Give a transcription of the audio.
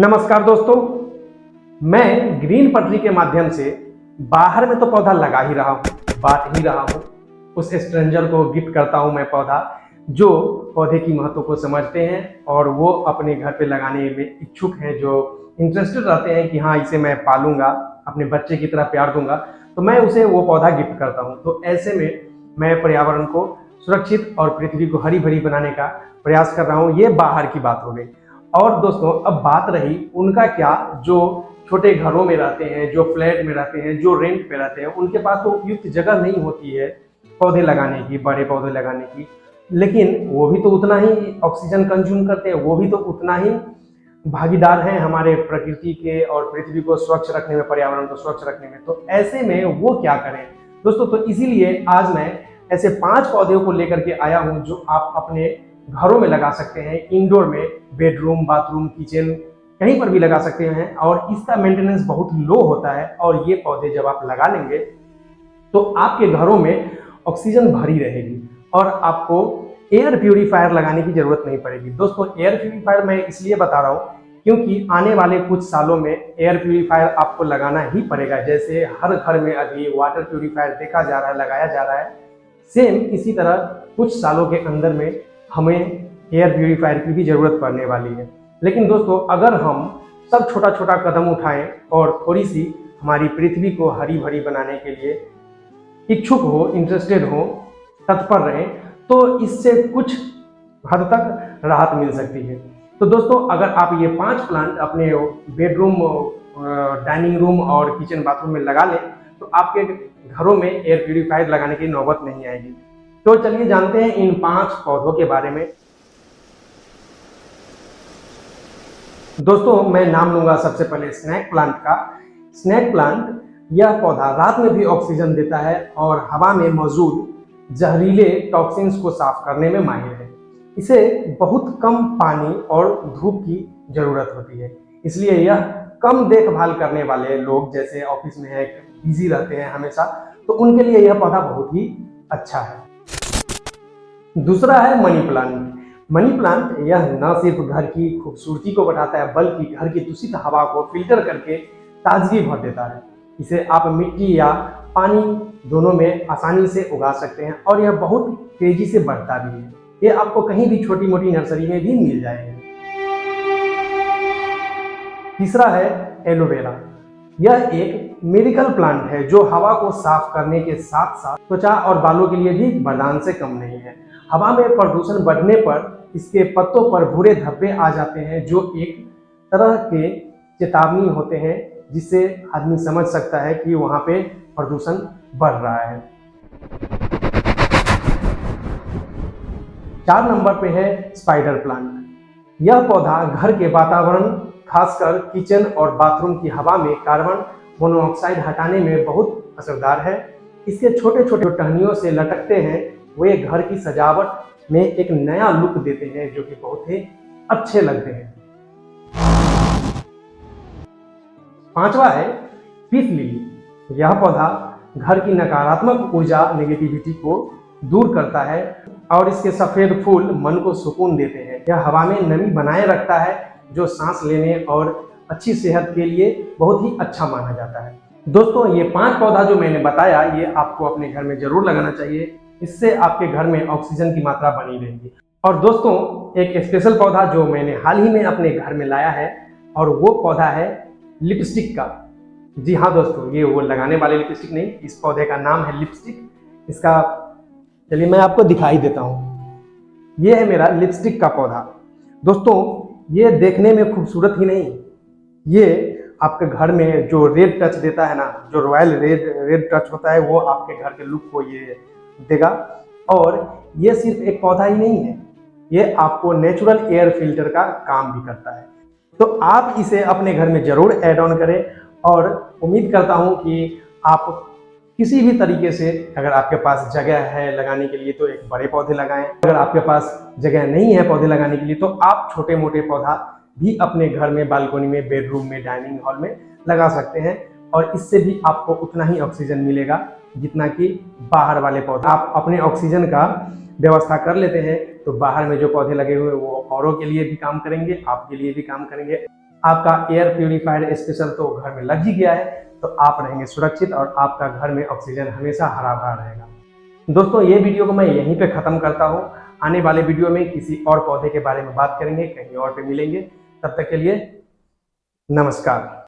नमस्कार दोस्तों, मैं ग्रीन पटरी के माध्यम से बाहर में तो पौधा लगा ही रहा हूँ, बांट ही रहा हूँ। उस स्ट्रेंजर को गिफ्ट करता हूँ मैं पौधा, जो पौधे की महत्व को समझते हैं और वो अपने घर पे लगाने में इच्छुक हैं, जो इंटरेस्टेड रहते हैं कि हाँ इसे मैं पालूंगा, अपने बच्चे की तरह प्यार दूंगा, तो मैं उसे वो पौधा गिफ्ट करता हूँ। तो ऐसे में मैं पर्यावरण को सुरक्षित और पृथ्वी को हरी भरी बनाने का प्रयास कर रहा हूँ। ये बाहर की बात हो गई। और दोस्तों, अब बात रही उनका क्या, जो छोटे घरों में रहते हैं, जो फ्लैट में रहते हैं, जो रेंट पे रहते हैं, उनके पास तो उपयुक्त जगह नहीं होती है पौधे लगाने की, बड़े पौधे लगाने की। लेकिन वो भी तो उतना ही ऑक्सीजन कंज्यूम करते हैं, वो भी तो उतना ही भागीदार हैं हमारे प्रकृति के और पृथ्वी को स्वच्छ रखने में, पर्यावरण को स्वच्छ रखने में। तो ऐसे में वो क्या करें दोस्तों? तो इसीलिए आज मैं ऐसे 5 पौधों को लेकर के आया हूं जो आप अपने घरों में लगा सकते हैं, इंडोर में, बेडरूम, बाथरूम, किचन, कहीं पर भी लगा सकते हैं। और इसका मेंटेनेंस बहुत लो होता है और ये पौधे जब आप लगा लेंगे तो आपके घरों में ऑक्सीजन भरी रहेगी और आपको एयर प्यूरीफायर लगाने की जरूरत नहीं पड़ेगी। दोस्तों, एयर प्यूरीफायर मैं इसलिए बता रहा हूँ क्योंकि आने वाले कुछ सालों में एयर प्यूरीफायर आपको लगाना ही पड़ेगा। जैसे हर घर में अभी वाटर प्यूरीफायर देखा जा रहा है, लगाया जा रहा है, सेम इसी तरह कुछ सालों के अंदर में हमें एयर प्यूरीफायर की भी जरूरत पड़ने वाली है। लेकिन दोस्तों, अगर हम सब छोटा छोटा कदम उठाएं और थोड़ी सी हमारी पृथ्वी को हरी भरी बनाने के लिए इच्छुक हो, इंटरेस्टेड हो, तत्पर रहें, तो इससे कुछ हद तक राहत मिल सकती है। तो दोस्तों, अगर आप ये 5 प्लांट अपने बेडरूम, डाइनिंग रूम और किचन बाथरूम में लगा लें तो आपके घरों में एयर प्यूरीफायर लगाने की नौबत नहीं आएगी। तो चलिए जानते हैं इन 5 पौधों के बारे में। दोस्तों, मैं नाम लूंगा सबसे पहले स्नेक प्लांट का। स्नेक प्लांट, यह पौधा रात में भी ऑक्सीजन देता है और हवा में मौजूद जहरीले टॉक्सिन्स को साफ करने में माहिर है। इसे बहुत कम पानी और धूप की जरूरत होती है, इसलिए यह कम देखभाल करने वाले लोग, जैसे ऑफिस में है, बिजी रहते हैं हमेशा, तो उनके लिए यह पौधा बहुत ही अच्छा है। दूसरा है मनी प्लांट। मनी प्लांट, यह न सिर्फ घर की खूबसूरती को बढ़ाता है बल्कि घर की दूषित हवा को फिल्टर करके ताजगी भर देता है। इसे आप मिट्टी या पानी दोनों में आसानी से उगा सकते हैं और यह बहुत तेजी से बढ़ता भी है। ये आपको कहीं भी छोटी मोटी नर्सरी में भी मिल जाएगा। तीसरा है एलोवेरा। यह एक मेडिकल प्लांट है जो हवा को साफ करने के साथ साथ त्वचा और बालों के लिए भी वरदान से कम नहीं है। हवा में प्रदूषण बढ़ने पर इसके पत्तों पर भूरे धब्बे आ जाते हैं, जो एक तरह के चेतावनी होते हैं, जिससे आदमी समझ सकता है कि वहां पे प्रदूषण बढ़ रहा है। 4 नंबर पे है स्पाइडर प्लांट। यह पौधा घर के वातावरण, खासकर किचन और बाथरूम की हवा में कार्बन मोनोऑक्साइड हटाने में बहुत असरदार है। इसके छोटे छोटे टहनियों से लटकते हैं, वे घर की सजावट में एक नया लुक देते हैं, जो कि बहुत ही अच्छे लगते हैं। 5वां है पीस लिली। यह पौधा घर की नकारात्मक ऊर्जा, नेगेटिविटी को दूर करता है और इसके सफेद फूल मन को सुकून देते हैं। यह हवा में नमी बनाए रखता है, जो सांस लेने और अच्छी सेहत के लिए बहुत ही अच्छा माना जाता है। दोस्तों, ये 5 पौधा जो मैंने बताया, ये आपको अपने घर में जरूर लगाना चाहिए। इससे आपके घर में ऑक्सीजन की मात्रा बनी रहेगी। और दोस्तों, एक स्पेशल पौधा जो मैंने हाल ही में अपने घर में लाया है, और वो पौधा है लिपस्टिक का। जी हाँ दोस्तों, ये वो लगाने वाले लिपस्टिक नहीं, इस पौधे का नाम है लिपस्टिक। इसका चलिए मैं आपको दिखाई देता हूँ। ये है मेरा लिपस्टिक का पौधा। दोस्तों, ये देखने में खूबसूरत ही नहीं, ये आपके घर में जो रेड टच देता है ना, जो रॉयल रेड टच होता है, वो आपके घर के लुक को ये देगा। और ये सिर्फ एक पौधा ही नहीं है, ये आपको नेचुरल एयर फिल्टर का काम भी करता है। तो आप इसे अपने घर में जरूर ऐड ऑन करें और उम्मीद करता हूं कि आप किसी भी तरीके से, अगर आपके पास जगह है लगाने के लिए तो एक बड़े पौधे लगाएं। अगर आपके पास जगह नहीं है पौधे लगाने के लिए तो आप छोटे मोटे पौधा भी अपने घर में, बालकनी में, बेडरूम में, डाइनिंग हॉल में लगा सकते हैं और इससे भी आपको उतना ही ऑक्सीजन मिलेगा जितना कि बाहर वाले पौधे। आप अपने ऑक्सीजन का व्यवस्था कर लेते हैं तो बाहर में जो पौधे लगे हुए वो औरों के लिए भी काम करेंगे, आपके लिए भी काम करेंगे। आपका एयर प्यूरिफायर स्पेशल तो घर में लग ही गया है, तो आप रहेंगे सुरक्षित और आपका घर में ऑक्सीजन हमेशा हरा भरा रहेगा। दोस्तों, ये वीडियो को मैं यहीं पे ख़त्म करता हूँ। आने वाले वीडियो में किसी और पौधे के बारे में बात करेंगे, कहीं और पे मिलेंगे। तब तक के लिए नमस्कार।